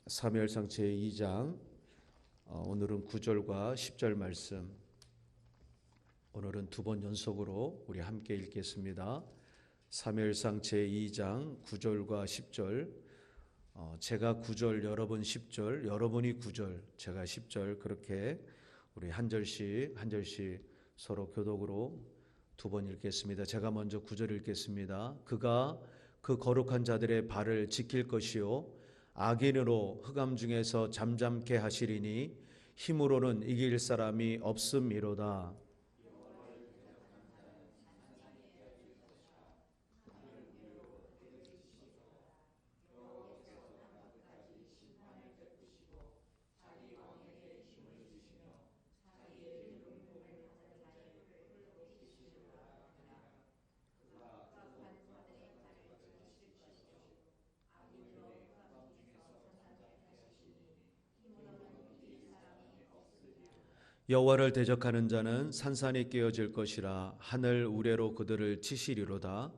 사무엘상 제2장 오늘은 9절과 10절 말씀, 오늘은 두 번 연속으로 우리 함께 읽겠습니다. 사무엘상 제2장 9절과 10절, 제가 9절, 여러분 10절, 여러분이 9절, 제가 10절, 그렇게 우리 한 절씩 서로 교독으로 두 번 읽겠습니다. 제가 먼저 9절 읽겠습니다. 그가 그 거룩한 자들의 발을 지킬 것이요 악인으로 흑암 중에서 잠잠케 하시리니 힘으로는 이길 사람이 없음이로다. 여호와를 대적하는 자는 산산이 깨어질 것이라. 하늘 우레로 그들을 치시리로다.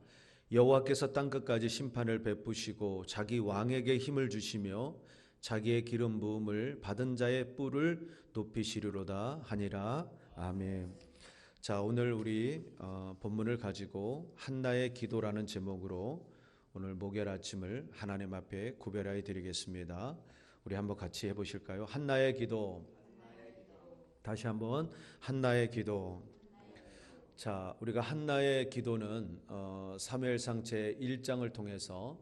여호와께서 땅끝까지 심판을 베푸시고 자기 왕에게 힘을 주시며 자기의 기름 부음을 받은 자의 뿔을 높이시리로다 하니라. 아멘. 자, 오늘 우리 본문을 가지고 한나의 기도라는 제목으로 오늘 목요일 아침을 하나님 앞에 구별하여 드리겠습니다. 우리 한번 같이 해보실까요? 한나의 기도. 다시 한번 한나의 기도. 자, 우리가 한나의 기도는 사무엘상 제1장을 통해서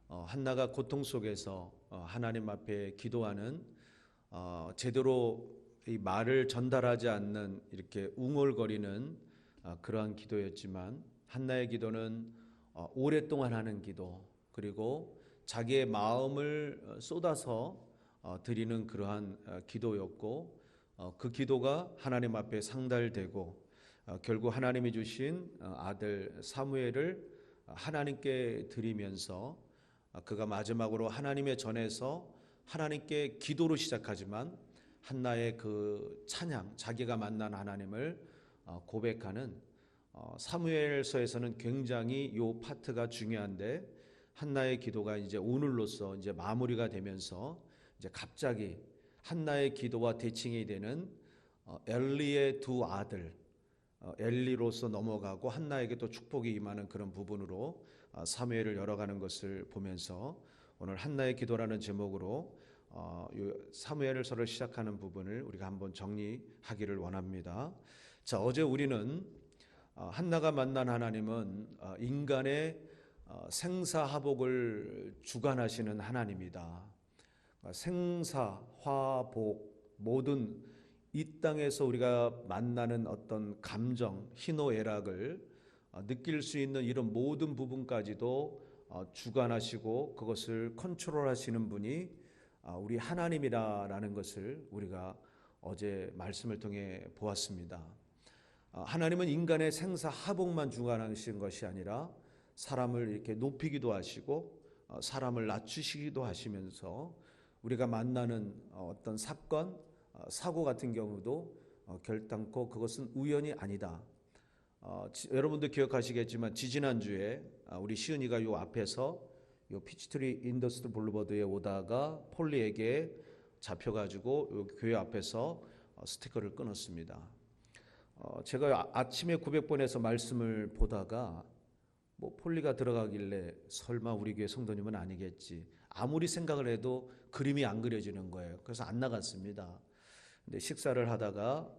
한나가 고통 속에서 하나님 앞에 기도하는, 제대로 이 말을 전달하지 않는 이렇게 웅얼거리는 그러한 기도였지만, 한나의 기도는 오랫동안 하는 기도, 그리고 자기의 마음을 쏟아서 드리는 그러한 기도였고, 그 기도가 하나님 앞에 상달되고 결국 하나님이 주신 아들 사무엘을 하나님께 드리면서 그가 마지막으로 하나님의 전에서 하나님께 기도로 시작하지만 한나의 그 찬양, 자기가 만난 하나님을 고백하는, 사무엘서에서는 굉장히 이 파트가 중요한데, 한나의 기도가 이제 오늘로써 이제 마무리가 되면서 이제 갑자기 한나의 기도와 대칭이 되는 엘리의 두 아들, 엘리로서 넘어가고 한나에게 또 축복이 임하는 그런 부분으로 사무엘을 열어가는 것을 보면서 오늘 한나의 기도라는 제목으로 사무엘서를 시작하는 부분을 우리가 한번 정리하기를 원합니다. 자, 어제 우리는 한나가 만난 하나님은 인간의 생사화복을 주관하시는 하나님이다. 생사, 화복, 모든 이 땅에서 우리가 만나는 어떤 감정, 희노애락을 느낄 수 있는 이런 모든 부분까지도 주관하시고 그것을 컨트롤하시는 분이 우리 하나님이라는 것을 우리가 어제 말씀을 통해 보았습니다. 하나님은 인간의 생사화복만 주관하시는 것이 아니라 사람을 이렇게 높이기도 하시고 사람을 낮추시기도 하시면서 우리가 만나는 어떤 사건, 사고 같은 경우도 결단코 그것은 우연이 아니다. 여러분도 기억하시겠지만 지지난주에 우리 시은이가 요 앞에서 요 피치트리 인더스트리 블루버드에 오다가 폴리에게 잡혀가지고 요 교회 앞에서 스티커를 끊었습니다. 제가 아침에 900번에서 말씀을 보다가 폴리가 들어가길래 설마 우리 교회 성도님은 아니겠지, 아무리 생각을 해도 그림이 안 그려지는 거예요. 그래서 안 나갔습니다. 근데 식사를 하다가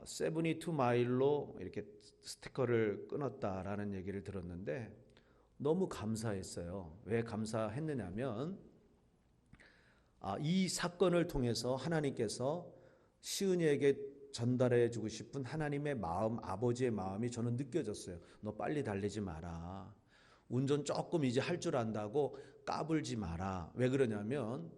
72마일로 이렇게 스티커를 끊었다라는 얘기를 들었는데 너무 감사했어요. 왜 감사했느냐면 이 사건을 통해서 하나님께서 시은이에게 전달해 주고 싶은 하나님의 마음, 아버지의 마음이 저는 느껴졌어요. 너 빨리 달리지 마라. 운전 조금 이제 할 줄 안다고 까불지 마라. 왜 그러냐면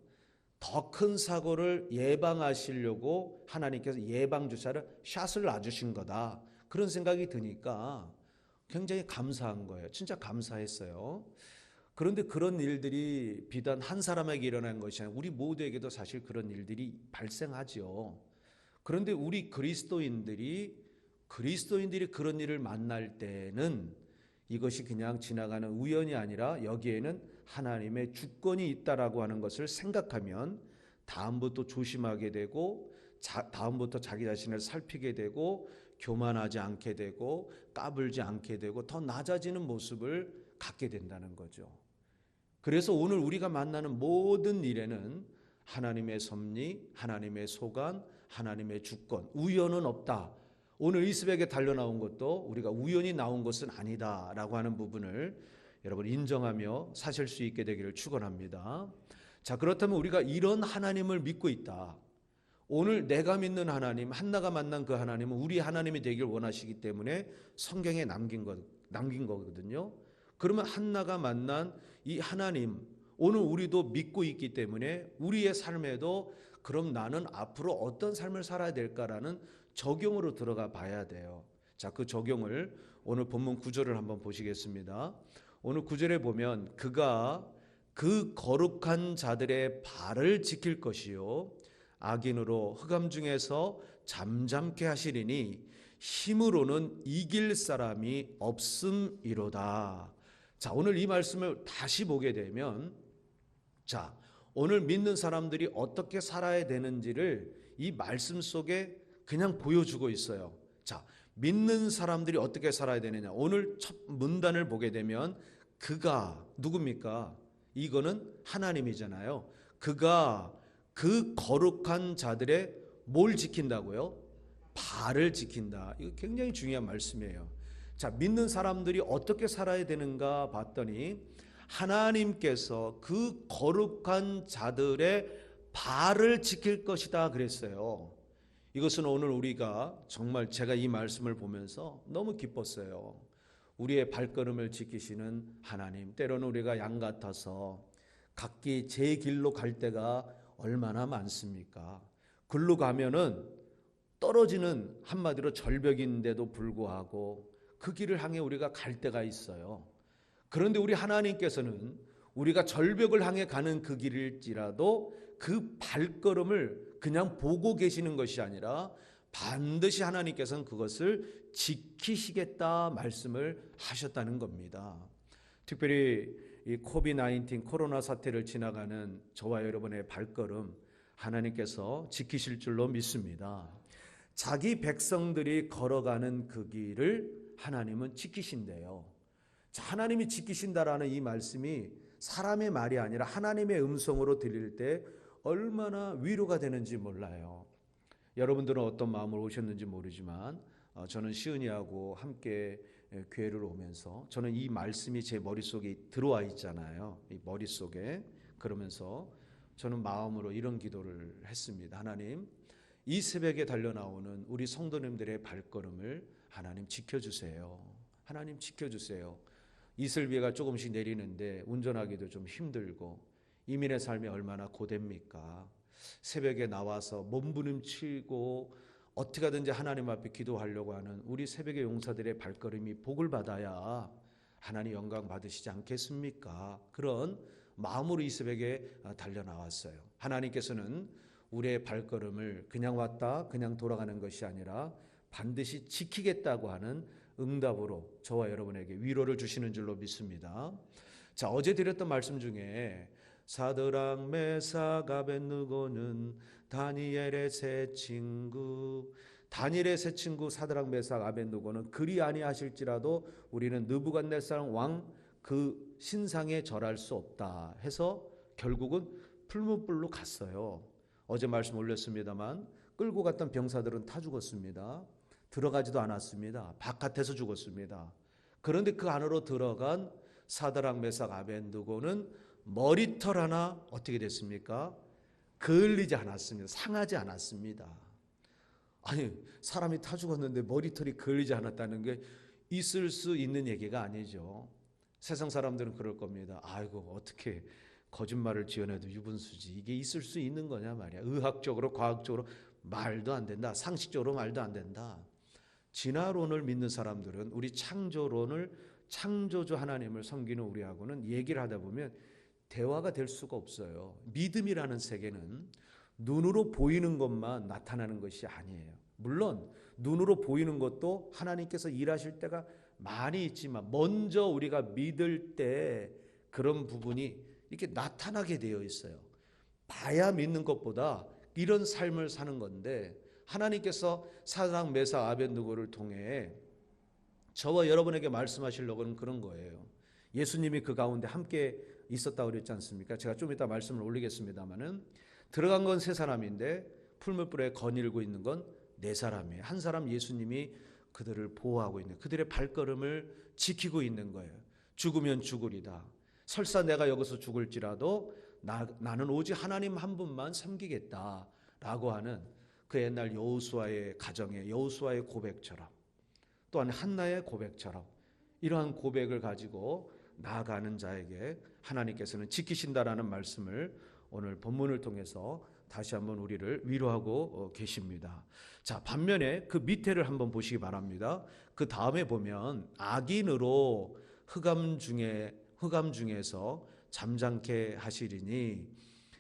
더 큰 사고를 예방하시려고 하나님께서 예방주사를 샷을 놔주신 거다. 그런 생각이 드니까 굉장히 감사한 거예요. 진짜 감사했어요. 그런데 그런 일들이 비단 한 사람에게 일어난 것이 아니라 우리 모두에게도 사실 그런 일들이 발생하죠. 그런데 우리 그리스도인들이 그런 일을 만날 때는 이것이 그냥 지나가는 우연이 아니라 여기에는 하나님의 주권이 있다라고 하는 것을 생각하면 다음부터 조심하게 되고 다음부터 자기 자신을 살피게 되고 교만하지 않게 되고 까불지 않게 되고 더 낮아지는 모습을 갖게 된다는 거죠. 그래서 오늘 우리가 만나는 모든 일에는 하나님의 섭리, 하나님의 소관, 하나님의 주권, 우연은 없다. 오늘 이 새벽에 달려나온 것도 우리가 우연히 나온 것은 아니다라고 하는 부분을 여러분 인정하며 사실 수 있게 되기를 축원합니다. 자, 그렇다면 우리가 이런 하나님을 믿고 있다. 오늘 내가 믿는 하나님, 한나가 만난 그 하나님은 우리 하나님이 되길 원하시기 때문에 성경에 남긴 거거든요. 그러면 한나가 만난 이 하나님, 오늘 우리도 믿고 있기 때문에 우리의 삶에도 그럼 나는 앞으로 어떤 삶을 살아야 될까라는 적용으로 들어가 봐야 돼요. 자, 그 적용을 오늘 본문 9절을 한번 보시겠습니다. 오늘 9절에 보면 그가 그 거룩한 자들의 발을 지킬 것이요 악인으로 흑암 중에서 잠잠케 하시리니 힘으로는 이길 사람이 없음이로다. 자, 오늘 이 말씀을 다시 보게 되면 자, 오늘 믿는 사람들이 어떻게 살아야 되는지를 이 말씀 속에 그냥 보여주고 있어요. 자, 믿는 사람들이 어떻게 살아야 되느냐. 오늘 첫 문단을 보게 되면 그가 누굽니까? 이거는 하나님이잖아요. 그가 그 거룩한 자들의 뭘 지킨다고요? 발을 지킨다. 이거 굉장히 중요한 말씀이에요. 자, 믿는 사람들이 어떻게 살아야 되는가 봤더니 하나님께서 그 거룩한 자들의 발을 지킬 것이다 그랬어요. 이것은 오늘 우리가 정말 제가 이 말씀을 보면서 너무 기뻤어요. 우리의 발걸음을 지키시는 하나님, 때로는 우리가 양 같아서 각기 제 길로 갈 때가 얼마나 많습니까? 글로 가면은 떨어지는 한마디로 절벽인데도 불구하고 그 길을 향해 우리가 갈 때가 있어요. 그런데 우리 하나님께서는 우리가 절벽을 향해 가는 그 길일지라도 그 발걸음을 그냥 보고 계시는 것이 아니라 반드시 하나님께서는 그것을 지키시겠다 말씀을 하셨다는 겁니다. 특별히 이 코비드-19 코로나 사태를 지나가는 저와 여러분의 발걸음 하나님께서 지키실 줄로 믿습니다. 자기 백성들이 걸어가는 그 길을 하나님은 지키신대요. 자, 하나님이 지키신다라는 이 말씀이 사람의 말이 아니라 하나님의 음성으로 들릴 때 얼마나 위로가 되는지 몰라요. 여러분들은 어떤 마음으로 오셨는지 모르지만 저는 시은이하고 함께 교회를 오면서 저는 이 말씀이 제 머릿속에 들어와 있잖아요. 이 머릿속에. 그러면서 저는 마음으로 이런 기도를 했습니다. 하나님, 이 새벽에 달려나오는 우리 성도님들의 발걸음을 하나님 지켜주세요. 하나님 지켜주세요. 이슬비가 조금씩 내리는데 운전하기도 좀 힘들고 이민의 삶이 얼마나 고됩니까? 새벽에 나와서 몸부림치고 어떻게 하든지 하나님 앞에 기도하려고 하는 우리 새벽의 용사들의 발걸음이 복을 받아야 하나님 영광 받으시지 않겠습니까? 그런 마음으로 이 새벽에 달려나왔어요. 하나님께서는 우리의 발걸음을 그냥 왔다 그냥 돌아가는 것이 아니라 반드시 지키겠다고 하는 응답으로 저와 여러분에게 위로를 주시는 줄로 믿습니다. 자, 어제 드렸던 말씀 중에 사드락 메삭 아벳느고는 다니엘의 세 친구 사드락 메삭 아벳느고는 그리 아니하실지라도 우리는 느부갓네살 왕 그 신상에 절할 수 없다 해서 결국은 풀무불로 갔어요. 어제 말씀 올렸습니다만 끌고 갔던 병사들은 다 죽었습니다. 들어가지도 않았습니다. 바깥에서 죽었습니다. 그런데 그 안으로 들어간 사드락 메삭 아벳느고는 머리털 하나 어떻게 됐습니까? 그을리지 않았습니다. 상하지 않았습니다. 아니, 사람이 다 죽었는데 머리털이 그을리지 않았다는 게 있을 수 있는 얘기가 아니죠. 세상 사람들은 그럴 겁니다. 아이고, 어떻게 거짓말을 지어내도 유분수지. 이게 있을 수 있는 거냐 말이야. 의학적으로 과학적으로 말도 안 된다. 상식적으로 말도 안 된다. 진화론을 믿는 사람들은 우리 창조주 하나님을 섬기는 우리하고는 얘기를 하다 보면 대화가 될 수가 없어요. 믿음이라는 세계는 눈으로 보이는 것만 나타나는 것이 아니에요. 물론 눈으로 보이는 것도 하나님께서 일하실 때가 많이 있지만 먼저 우리가 믿을 때 그런 부분이 이렇게 나타나게 되어 있어요. 봐야 믿는 것보다 이런 삶을 사는 건데, 하나님께서 사드락 메삭 아벳느고를 통해 저와 여러분에게 말씀하시려고는 그런 거예요. 예수님이 그 가운데 함께 있었다고 그랬지 않습니까? 제가 좀 이따 말씀을 올리겠습니다마는, 들어간 건 세 사람인데 풀무불에 거닐고 있는 건 네 사람이에요. 한 사람 예수님이 그들을 보호하고 있는, 그들의 발걸음을 지키고 있는 거예요. 죽으면 죽으리다. 설사 내가 여기서 죽을지라도 나는 오직 하나님 한 분만 섬기겠다라고 하는 그 옛날 여호수아의 가정의, 여호수아의 고백처럼, 또한 한나의 고백처럼 이러한 고백을 가지고 나아가는 자에게 하나님께서는 지키신다라는 말씀을 오늘 본문을 통해서 다시 한번 우리를 위로하고 계십니다. 자, 반면에 그 밑에를 한번 보시기 바랍니다. 그 다음에 보면 악인으로 흑암 중에서 잠잠케 하시리니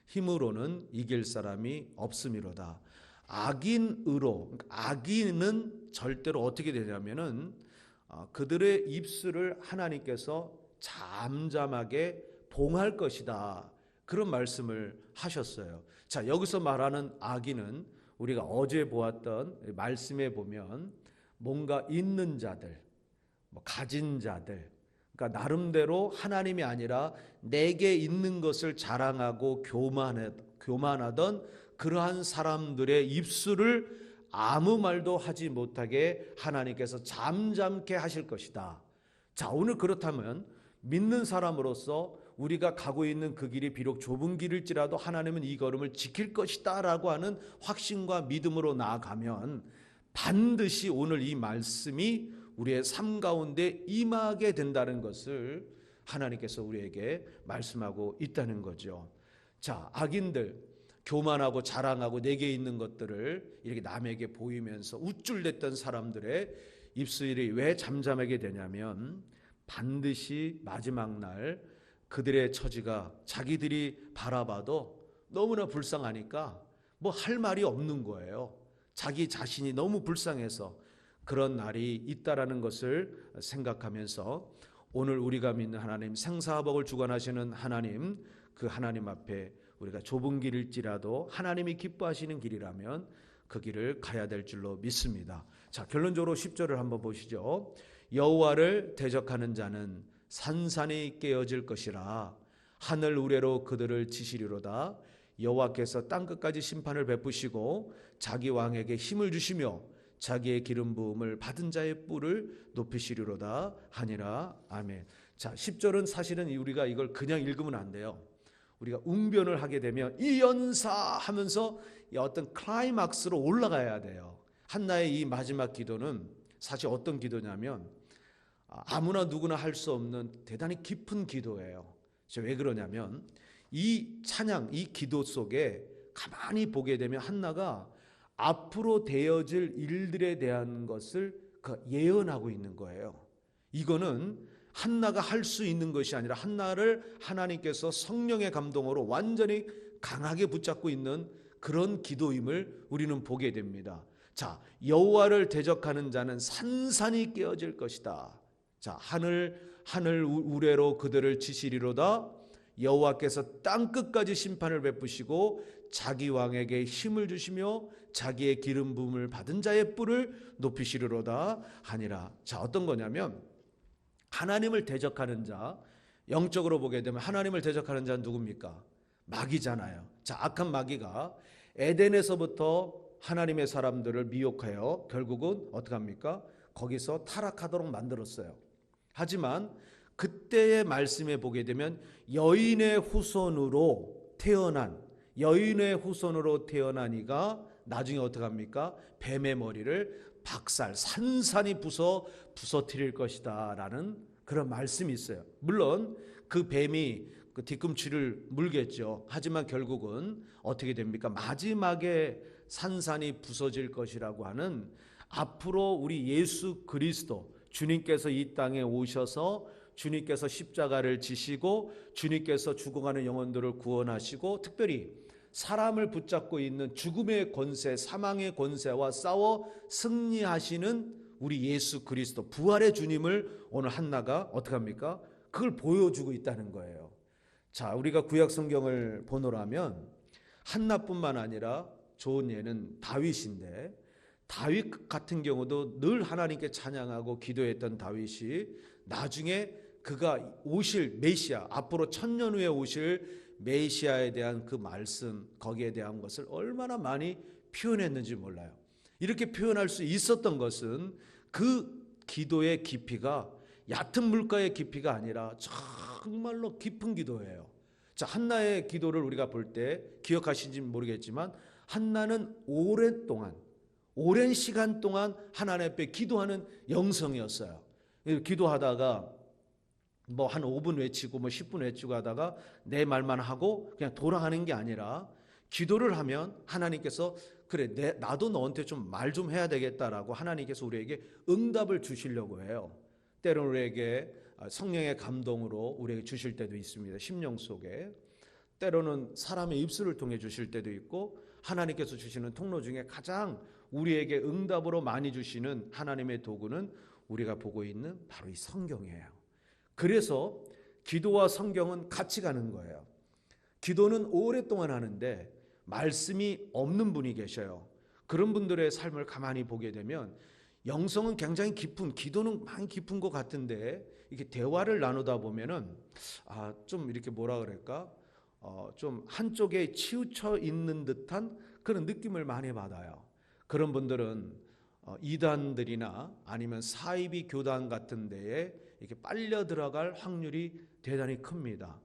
힘으로는 이길 사람이 없음이로다. 악인으로, 악인은 절대로 어떻게 되냐면은 그들의 입술을 하나님께서 잠잠하게 봉할 것이다, 그런 말씀을 하셨어요. 자, 여기서 말하는 악인은 우리가 어제 보았던 말씀에 보면 뭔가 있는 자들, 가진 자들, 그러니까 나름대로 하나님이 아니라 내게 있는 것을 자랑하고 교만하던 그러한 사람들의 입술을 아무 말도 하지 못하게 하나님께서 잠잠케 하실 것이다. 자, 오늘 그렇다면 믿는 사람으로서 우리가 가고 있는 그 길이 비록 좁은 길일지라도 하나님은 이 걸음을 지킬 것이다 라고 하는 확신과 믿음으로 나아가면 반드시 오늘 이 말씀이 우리의 삶 가운데 임하게 된다는 것을 하나님께서 우리에게 말씀하고 있다는 거죠. 자, 악인들, 교만하고 자랑하고 내게 있는 것들을 이렇게 남에게 보이면서 우쭐댔던 사람들의 입술이 왜 잠잠하게 되냐면, 반드시 마지막 날 그들의 처지가 자기들이 바라봐도 너무나 불쌍하니까 뭐 할 말이 없는 거예요. 자기 자신이 너무 불쌍해서 그런 날이 있다라는 것을 생각하면서 오늘 우리가 믿는 하나님, 생사화복을 주관하시는 하나님, 그 하나님 앞에 우리가 좁은 길일지라도 하나님이 기뻐하시는 길이라면 그 길을 가야 될 줄로 믿습니다. 자, 결론적으로 10절을 한번 보시죠. 여호와를 대적하는 자는 산산이 깨어질 것이라. 하늘 우레로 그들을 치시리로다. 여호와께서 땅끝까지 심판을 베푸시고 자기 왕에게 힘을 주시며 자기의 기름 부음을 받은 자의 뿔을 높이시리로다 하니라. 아멘. 자, 10절은 사실은 우리가 이걸 그냥 읽으면 안 돼요. 우리가 웅변을 하게 되면 이 연사 하면서 어떤 클라이막스로 올라가야 돼요. 한나의 이 마지막 기도는 사실 어떤 기도냐면 아무나 누구나 할 수 없는 대단히 깊은 기도예요. 왜 그러냐면 이 찬양, 이 기도 속에 가만히 보게 되면 한나가 앞으로 되어질 일들에 대한 것을 예언하고 있는 거예요. 이거는 한나가 할 수 있는 것이 아니라 한나를 하나님께서 성령의 감동으로 완전히 강하게 붙잡고 있는 그런 기도임을 우리는 보게 됩니다. 자, 여호와를 대적하는 자는 산산이 깨어질 것이다. 자, 하늘 우레로 그들을 치시리로다. 여호와께서 땅끝까지 심판을 베푸시고 자기 왕에게 힘을 주시며 자기의 기름 부음을 받은 자의 뿔을 높이시리로다 하니라. 자, 어떤 거냐면 하나님을 대적하는 자, 영적으로 보게 되면 하나님을 대적하는 자는 누굽니까? 마귀잖아요. 자, 악한 마귀가 에덴에서부터 하나님의 사람들을 미혹하여 결국은 어떻게 합니까? 거기서 타락하도록 만들었어요. 하지만 그때의 말씀에 보게 되면 여인의 후손으로 태어난 이가 나중에 어떻게 합니까? 뱀의 머리를 산산이 부서뜨릴 것이다 라는 그런 말씀이 있어요. 물론 그 뱀이 그 뒤꿈치를 물겠죠. 하지만 결국은 어떻게 됩니까? 마지막에 산산이 부서질 것이라고 하는, 앞으로 우리 예수 그리스도 주님께서 이 땅에 오셔서 주님께서 십자가를 지시고 주님께서 죽어가는 영혼들을 구원하시고 특별히 사람을 붙잡고 있는 죽음의 권세, 사망의 권세와 싸워 승리하시는 우리 예수 그리스도 부활의 주님을 오늘 한나가 어떻게 합니까? 그걸 보여주고 있다는 거예요. 자, 우리가 구약 성경을 보노라면 한나뿐만 아니라 좋은 예는 다윗인데, 다윗 같은 경우도 늘 하나님께 찬양하고 기도했던 다윗이 나중에 그가 오실 메시아, 앞으로 1000년 후에 오실 메시아에 대한 그 말씀, 거기에 대한 것을 얼마나 많이 표현했는지 몰라요. 이렇게 표현할 수 있었던 것은 그 기도의 깊이가 얕은 물가의 깊이가 아니라 정말로 깊은 기도예요. 자, 한나의 기도를 우리가 볼 때 기억하시는지 모르겠지만 한나는 오랜 시간 동안 하나님 앞에 기도하는 영성이었어요. 기도하다가 뭐 한 5분 외치고 뭐 10분 외치고 하다가 내 말만 하고 그냥 돌아가는 게 아니라 기도를 하면 하나님께서 그래 나도 너한테 좀 말 좀 해야 되겠다라고 하나님께서 우리에게 응답을 주시려고 해요. 때로는 우리에게 성령의 감동으로 우리에게 주실 때도 있습니다. 심령 속에. 때로는 사람의 입술을 통해 주실 때도 있고, 하나님께서 주시는 통로 중에 가장 우리에게 응답으로 많이 주시는 하나님의 도구는 우리가 보고 있는 바로 이 성경이에요. 그래서 기도와 성경은 같이 가는 거예요. 기도는 오랫동안 하는데 말씀이 없는 분이 계셔요. 그런 분들의 삶을 가만히 보게 되면 영성은 굉장히 깊은, 기도는 많이 깊은 것 같은데 이렇게 대화를 나누다 보면은 좀 이렇게 뭐라 그럴까, 좀 한쪽에 치우쳐 있는 듯한 그런 느낌을 많이 받아요. 그런 분들은 이단들이나 아니면 사이비 교단 같은 데에 이렇게 빨려 들어갈 확률이 대단히 큽니다.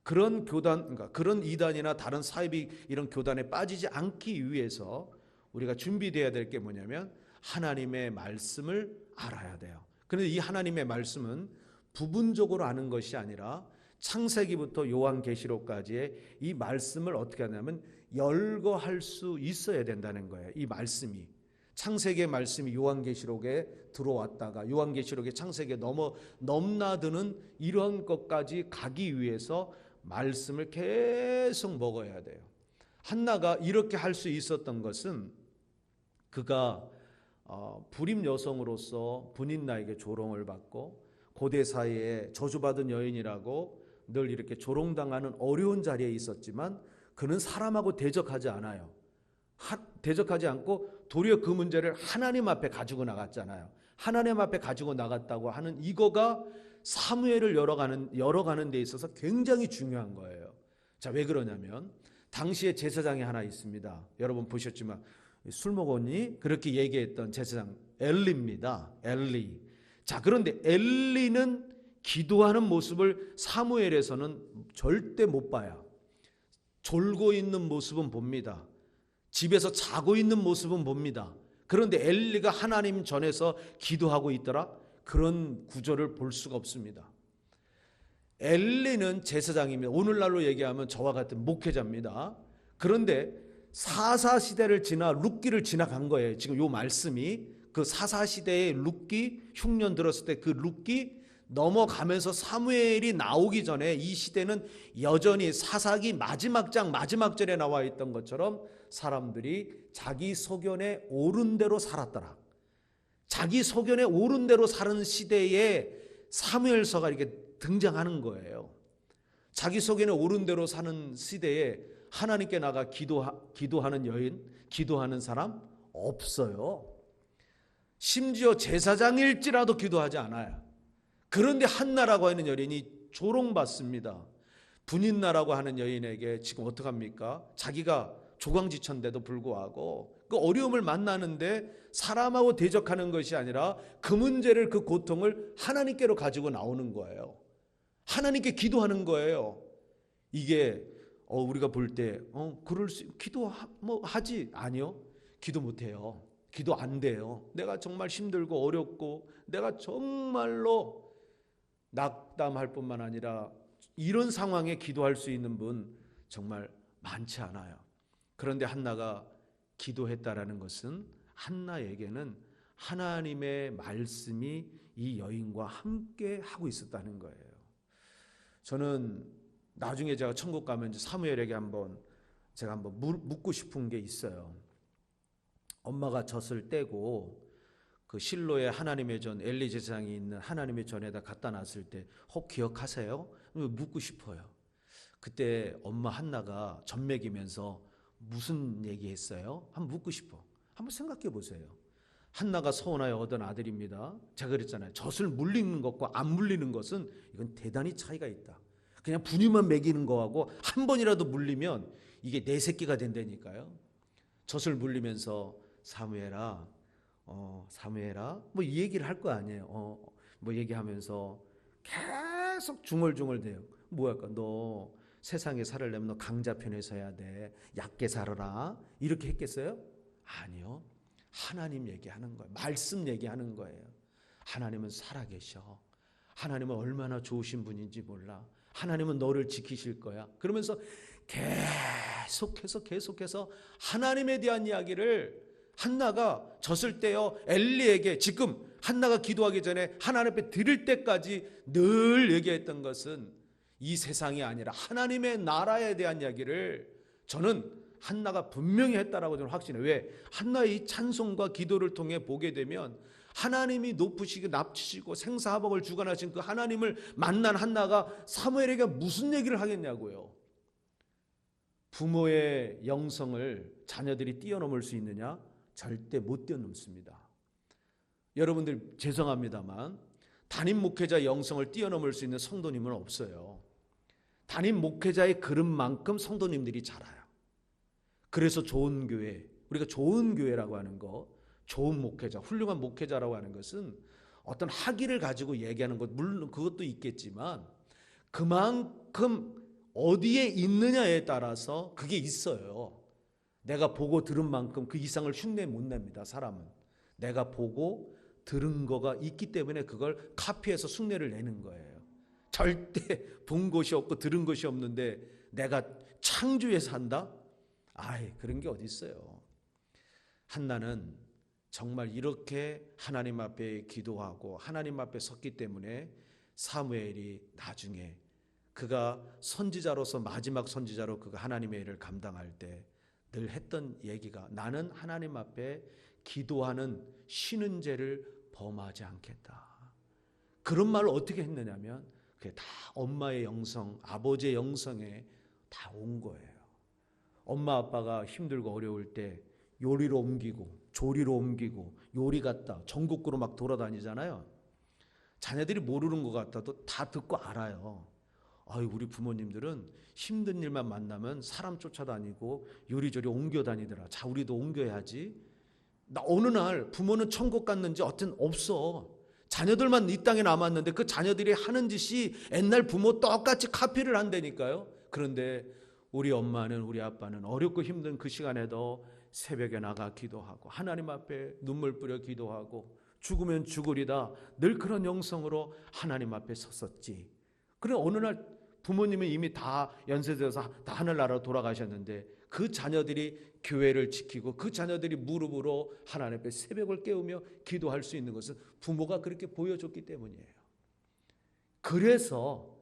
그런 교단, 그러니까 그런 이단이나 다른 사이비 이런 교단에 빠지지 않기 위해서 우리가 준비되어야 될 게 뭐냐면 하나님의 말씀을 알아야 돼요. 그런데 이 하나님의 말씀은 부분적으로 아는 것이 아니라 창세기부터 요한계시록까지의 이 말씀을 어떻게 하냐면 열거할 수 있어야 된다는 거예요. 이 말씀이 창세기의 말씀이 요한계시록에 들어왔다가 요한계시록의 창세기에 넘나드는 이런 것까지 가기 위해서 말씀을 계속 먹어야 돼요. 한나가 이렇게 할 수 있었던 것은 그가 불임 여성으로서 분인나에게 조롱을 받고 고대 사회에 저주받은 여인이라고 늘 이렇게 조롱당하는 어려운 자리에 있었지만 그는 사람하고 대적하지 않아요. 대적하지 않고 도리어 그 문제를 하나님 앞에 가지고 나갔잖아요. 하나님 앞에 가지고 나갔다고 하는 이거가 사무엘을 열어가는 데 있어서 굉장히 중요한 거예요. 자, 왜 그러냐면 당시에 제사장이 하나 있습니다. 여러분 보셨지만 술 먹었니? 그렇게 얘기했던 제사장 엘리입니다. 엘리. 자, 그런데 엘리는 기도하는 모습을 사무엘에서는 절대 못 봐요. 졸고 있는 모습은 봅니다. 집에서 자고 있는 모습은 봅니다. 그런데 엘리가 하나님 전에서 기도하고 있더라? 그런 구조를 볼 수가 없습니다. 엘리는 제사장입니다. 오늘날로 얘기하면 저와 같은 목회자입니다. 그런데 사사시대를 지나 룻기를 지나간 거예요. 지금 요 말씀이 그 사사시대의 룻기, 흉년 들었을 때 그 룻기 넘어가면서 사무엘이 나오기 전에 이 시대는 여전히 사사기 마지막 장 마지막 절에 나와 있던 것처럼 사람들이 자기 소견에 옳은 대로 살았더라. 자기 소견에 옳은 대로 사는 시대에 사무엘서가 이렇게 등장하는 거예요. 자기 소견에 옳은 대로 사는 시대에 하나님께 나가 기도하는 여인, 기도하는 사람 없어요. 심지어 제사장일지라도 기도하지 않아요. 그런데 한나라고 하는 여인이 조롱받습니다. 분인나라고 하는 여인에게 지금 어떡합니까? 자기가 조광지천데도 불구하고 그 어려움을 만나는데 사람하고 대적하는 것이 아니라 그 문제를, 그 고통을 하나님께로 가지고 나오는 거예요. 하나님께 기도하는 거예요. 이게 우리가 볼 때 그럴 수 하지? 아니요. 기도 못 해요. 기도 안 돼요. 내가 정말 힘들고 어렵고 내가 정말로 낙담할 뿐만 아니라 이런 상황에 기도할 수 있는 분 정말 많지 않아요. 그런데 한나가 기도했다라는 것은 한나에게는 하나님의 말씀이 이 여인과 함께 하고 있었다는 거예요. 저는 나중에 제가 천국 가면 사무엘에게 제가 한번 묻고 싶은 게 있어요. 엄마가 젖을 떼고 그 실로의 하나님의 전 엘리 제사장이 있는 하나님의 전에다 갖다 놨을 때 혹 기억하세요? 묻고 싶어요. 그때 엄마 한나가 젖 먹이면서 무슨 얘기했어요? 한번 묻고 싶어. 한번 생각해 보세요. 한나가 서원하여 얻은 아들입니다. 제가 그랬잖아요. 젖을 물리는 것과 안 물리는 것은 이건 대단히 차이가 있다. 그냥 분유만 먹이는 거하고 한 번이라도 물리면 이게 내 새끼가 된다니까요. 젖을 물리면서 사무엘아, 사무엘아, 뭐 이 얘기를 할 거 아니에요. 뭐 얘기하면서 계속 중얼중얼대요. 뭐랄까, 너 세상에 살려면 너 강자 편에 서야 돼. 얕게 살아라. 이렇게 했겠어요? 아니요. 하나님 얘기하는 거예요. 말씀 얘기하는 거예요. 하나님은 살아계셔. 하나님은 얼마나 좋으신 분인지 몰라. 하나님은 너를 지키실 거야. 그러면서 계속해서 하나님에 대한 이야기를 한나가 젖을 떼어 엘리에게 지금 한나가 기도하기 전에 하나님 앞에 드릴 때까지 늘 얘기했던 것은 이 세상이 아니라 하나님의 나라에 대한 이야기를 저는 한나가 분명히 했다라고 저는 확신해요. 왜? 한나의 이 찬송과 기도를 통해 보게 되면 하나님이 높으시고 납치시고 생사화복을 주관하신 그 하나님을 만난 한나가 사무엘에게 무슨 얘기를 하겠냐고요. 부모의 영성을 자녀들이 뛰어넘을 수 있느냐? 절대 못 뛰어넘습니다. 여러분들 죄송합니다만 담임 목회자의 영성을 뛰어넘을 수 있는 성도님은 없어요. 담임 목회자의 그릇만큼 성도님들이 자라요. 그래서 좋은 교회, 우리가 좋은 교회라고 하는 거, 좋은 목회자, 훌륭한 목회자라고 하는 것은 어떤 학위를 가지고 얘기하는 것, 물론 그것도 있겠지만 그만큼 어디에 있느냐에 따라서 그게 있어요. 내가 보고 들은 만큼 그 이상을 흉내 못 냅니다. 사람은 내가 보고 들은 거가 있기 때문에 그걸 카피해서 흉내를 내는 거예요. 절대 본 것이 없고 들은 것이 없는데 내가 창조해서 한다? 아이, 그런 게 어디 있어요. 한나는 정말 이렇게 하나님 앞에 기도하고 하나님 앞에 섰기 때문에 사무엘이 나중에 그가 선지자로서 마지막 선지자로 그가 하나님의 일을 감당할 때 늘 했던 얘기가 나는 하나님 앞에 기도하는 쉬는 죄를 범하지 않겠다. 그런 말을 어떻게 했느냐면 그게 다 엄마의 영성, 아버지의 영성에 다 온 거예요. 엄마 아빠가 힘들고 어려울 때 요리로 옮기고 조리로 옮기고 요리 갔다 전국구로 막 돌아다니잖아요. 자녀들이 모르는 것 같아도 다 듣고 알아요. 아유, 우리 부모님들은 힘든 일만 만나면 사람 쫓아다니고 요리조리 옮겨 다니더라. 자, 우리도 옮겨야지. 나 어느 날 부모는 천국 갔는지 어쨌든 없어. 자녀들만 이 땅에 남았는데 그 자녀들이 하는 짓이 옛날 부모 똑같이 카피를 한다니까요. 그런데 우리 엄마는 우리 아빠는 어렵고 힘든 그 시간에도 새벽에 나가 기도하고 하나님 앞에 눈물 뿌려 기도하고 죽으면 죽으리다 늘 그런 영성으로 하나님 앞에 섰었지. 그래 어느 날 부모님은 이미 다 연세되어서 다 하늘나라로 돌아가셨는데 그 자녀들이 교회를 지키고 그 자녀들이 무릎으로 하나님 앞에 새벽을 깨우며 기도할 수 있는 것은 부모가 그렇게 보여줬기 때문이에요. 그래서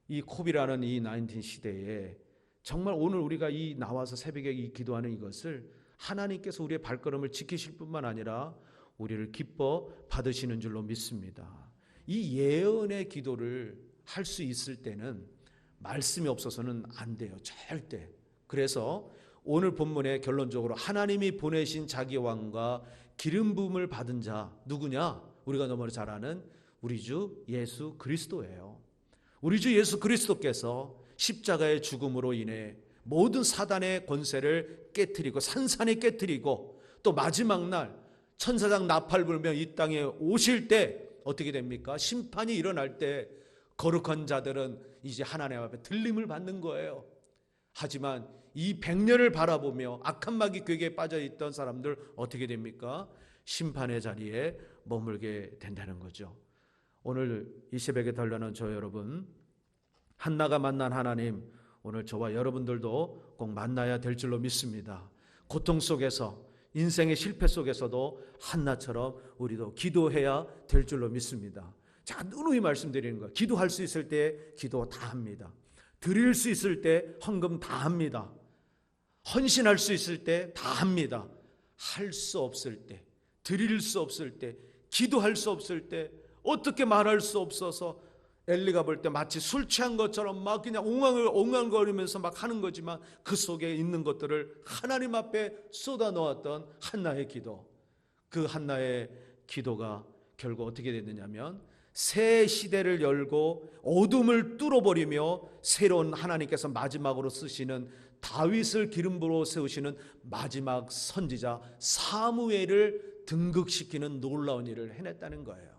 이 코비라는 이 19 시대에 정말 오늘 우리가 이 나와서 새벽에 이 기도하는 이것을 하나님께서 우리의 발걸음을 지키실 뿐만 아니라 우리를 기뻐 받으시는 줄로 믿습니다. 이 예언의 기도를 할 수 있을 때는 말씀이 없어서는 안 돼요. 절대. 그래서 오늘 본문의 결론적으로 하나님이 보내신 자기 왕과 기름 부음을 받은 자 누구냐? 우리가 너무나 잘 아는 우리 주 예수 그리스도예요. 우리 주 예수 그리스도께서 십자가의 죽음으로 인해 모든 사단의 권세를 깨트리고 산산히 깨트리고 또 마지막 날 천사장 나팔 불며 이 땅에 오실 때 어떻게 됩니까? 심판이 일어날 때 거룩한 자들은 이제 하나님 앞에 들림을 받는 거예요. 하지만 이 100년을 바라보며 악한 마귀 괴계에 빠져있던 사람들 어떻게 됩니까? 심판의 자리에 머물게 된다는 거죠. 오늘 이 새벽에 달려는 저 여러분, 한나가 만난 하나님, 오늘 저와 여러분들도 꼭 만나야 될 줄로 믿습니다. 고통 속에서, 인생의 실패 속에서도 한나처럼 우리도 기도해야 될 줄로 믿습니다. 제가 누누이 말씀드리는 거예요. 기도할 수 있을 때 기도 다 합니다. 드릴 수 있을 때 헌금 다 합니다. 헌신할 수 있을 때 다 합니다. 할 수 없을 때, 드릴 수 없을 때 기도할 수 없을 때, 어떻게 말할 수 없어서 엘리가 볼 때 마치 술 취한 것처럼 막 그냥 옹알거리면서 막 하는 거지만 그 속에 있는 것들을 하나님 앞에 쏟아 놓았던 한나의 기도. 그 한나의 기도가 결국 어떻게 됐느냐면 새 시대를 열고 어둠을 뚫어버리며 새로운 하나님께서 마지막으로 쓰시는 다윗을 기름부로 세우시는 마지막 선지자 사무엘을 등극시키는 놀라운 일을 해냈다는 거예요.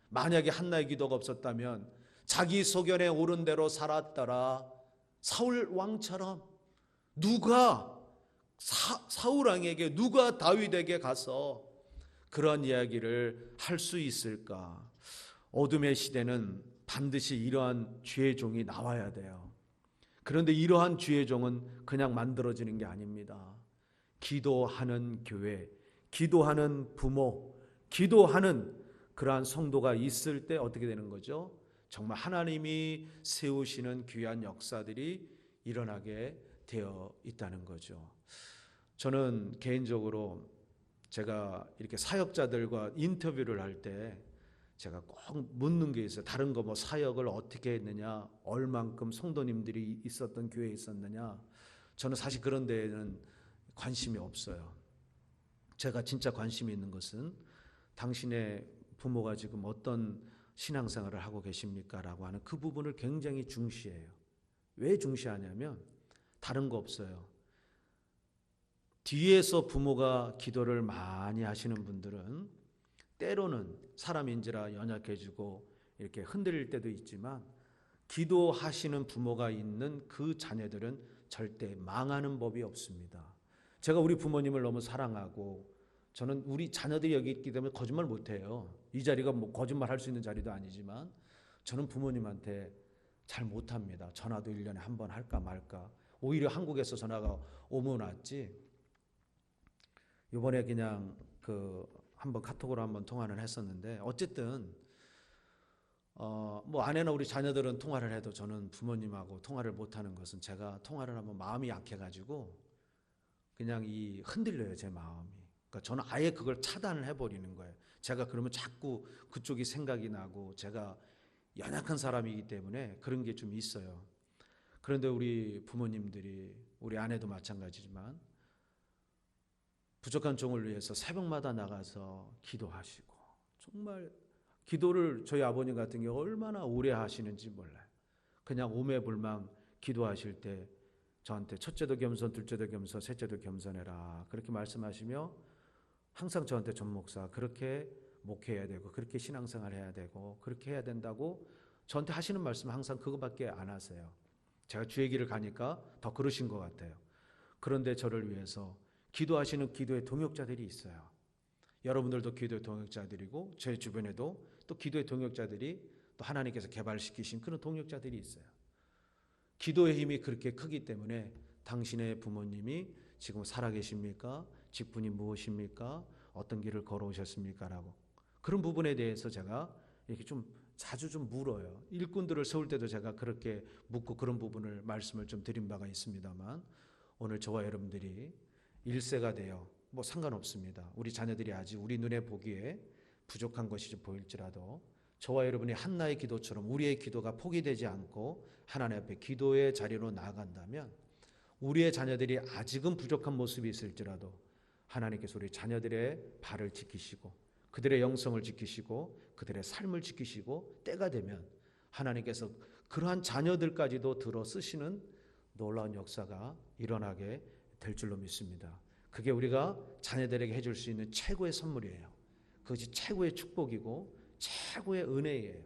만약에 한나의 기도가 없었다면 자기 소견에 옳은 대로 살았더라 사울 왕처럼 누가 사울 왕에게, 누가 다윗에게 가서 그런 이야기를 할 수 있을까? 어둠의 시대는 반드시 이러한 주의 종이 나와야 돼요. 그런데 이러한 주의 종은 그냥 만들어지는 게 아닙니다. 기도하는 교회, 기도하는 부모, 기도하는 그러한 성도가 있을 때 어떻게 되는 거죠? 정말 하나님이 세우시는 귀한 역사들이 일어나게 되어 있다는 거죠. 저는 개인적으로 제가 이렇게 사역자들과 인터뷰를 할 때 제가 꼭 묻는 게 있어요. 다른 거 뭐 사역을 어떻게 했느냐, 얼만큼 성도님들이 있었던 교회에 있었느냐. 저는 사실 그런 데에는 관심이 없어요. 제가 진짜 관심이 있는 것은 당신의 부모가 지금 어떤 신앙생활을 하고 계십니까? 라고 하는 그 부분을 굉장히 중시해요. 왜 중시하냐면 다른 거 없어요. 뒤에서 부모가 기도를 많이 하시는 분들은 때로는 사람인지라 연약해지고 이렇게 흔들릴 때도 있지만 기도하시는 부모가 있는 그 자녀들은 절대 망하는 법이 없습니다. 제가 우리 부모님을 너무 사랑하고 저는 우리 자녀들이 여기 있기 때문에 거짓말 못해요. 이 자리가 뭐 거짓말 할 수 있는 자리도 아니지만 저는 부모님한테 잘 못합니다. 전화도 1년에 한 번 할까 말까. 오히려 한국에서 전화가 오면 왔지. 이번에 그냥 한번 카톡으로 한번 통화를 했었는데 어쨌든 뭐 아내나 우리 자녀들은 통화를 해도 저는 부모님하고 통화를 못하는 것은 제가 통화를 하면 마음이 약해가지고 그냥 흔들려요, 제 마음이. 그러니까 저는 아예 그걸 차단을 해버리는 거예요. 제가 그러면 자꾸 그쪽이 생각이 나고 제가 연약한 사람이기 때문에 그런 게 좀 있어요. 그런데 우리 부모님들이, 우리 아내도 마찬가지지만 부족한 종을 위해서 새벽마다 나가서 기도하시고, 정말 기도를 저희 아버님 같은 경우 얼마나 오래 하시는지 몰라요. 그냥 오매불망 기도하실 때 저한테 첫째도 겸손, 둘째도 겸손, 셋째도 겸손해라 그렇게 말씀하시며 항상 저한테 전 목사 그렇게 목회해야 되고 그렇게 신앙생활 해야 되고 그렇게 해야 된다고 저한테 하시는 말씀 항상 그거밖에 안 하세요. 제가 주의 길을 가니까 더 그러신 것 같아요. 그런데 저를 위해서 기도하시는 기도의 동역자들이 있어요. 여러분들도 기도의 동역자들이고 제 주변에도 또 기도의 동역자들이 또 하나님께서 개발시키신 그런 동역자들이 있어요. 기도의 힘이 그렇게 크기 때문에 당신의 부모님이 지금 살아계십니까? 직분이 무엇입니까? 어떤 길을 걸어오셨습니까? 라고 그런 부분에 대해서 제가 이렇게 좀 자주 좀 물어요. 일꾼들을 세울 때도 제가 그렇게 묻고 그런 부분을 말씀을 좀 드린 바가 있습니다만 오늘 저와 여러분들이 1세가 되어 뭐 상관없습니다. 우리 자녀들이 아직 우리 눈에 보기에 부족한 것이 좀 보일지라도 저와 여러분이 한나의 기도처럼 우리의 기도가 포기되지 않고 하나님 앞에 기도의 자리로 나아간다면 우리의 자녀들이 아직은 부족한 모습이 있을지라도 하나님께서 우리 자녀들의 발을 지키시고 그들의 영성을 지키시고 그들의 삶을 지키시고 때가 되면 하나님께서 그러한 자녀들까지도 들어 쓰시는 놀라운 역사가 일어나게 될 줄로 믿습니다. 그게 우리가 자녀들에게 해줄 수 있는 최고의 선물이에요. 그것이 최고의 축복이고 최고의 은혜예요.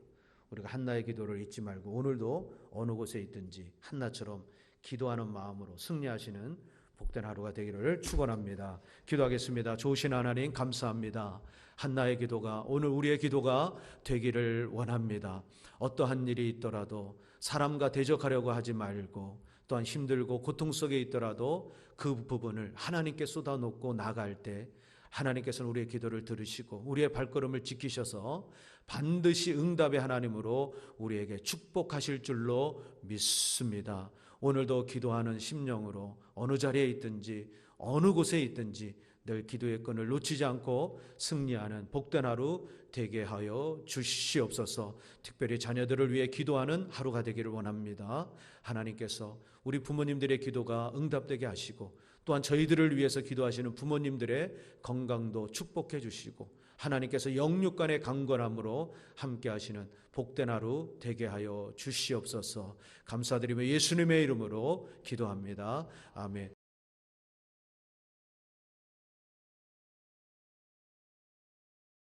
우리가 한나의 기도를 잊지 말고 오늘도 어느 곳에 있든지 한나처럼 기도하는 마음으로 승리하시는 복된 하루가 되기를 축원합니다. 기도하겠습니다. 좋으신 하나님 감사합니다. 한나의 기도가 오늘 우리의 기도가 되기를 원합니다. 어떠한 일이 있더라도 사람과 대적하려고 하지 말고 또한 힘들고 고통 속에 있더라도 그 부분을 하나님께 쏟아놓고 나갈 때 하나님께서는 우리의 기도를 들으시고 우리의 발걸음을 지키셔서 반드시 응답의 하나님으로 우리에게 축복하실 줄로 믿습니다. 오늘도 기도하는 심령으로 어느 자리에 있든지 어느 곳에 있든지 늘 기도의 끈을 놓치지 않고 승리하는 복된 하루 되게 하여 주시옵소서. 특별히 자녀들을 위해 기도하는 하루가 되기를 원합니다. 하나님께서 우리 부모님들의 기도가 응답되게 하시고 또한 저희들을 위해서 기도하시는 부모님들의 건강도 축복해 주시고 하나님께서 영육간의 강건함으로 함께 하시는 복된 하루 되게 하여 주시옵소서. 감사드리며 예수님의 이름으로 기도합니다. 아멘.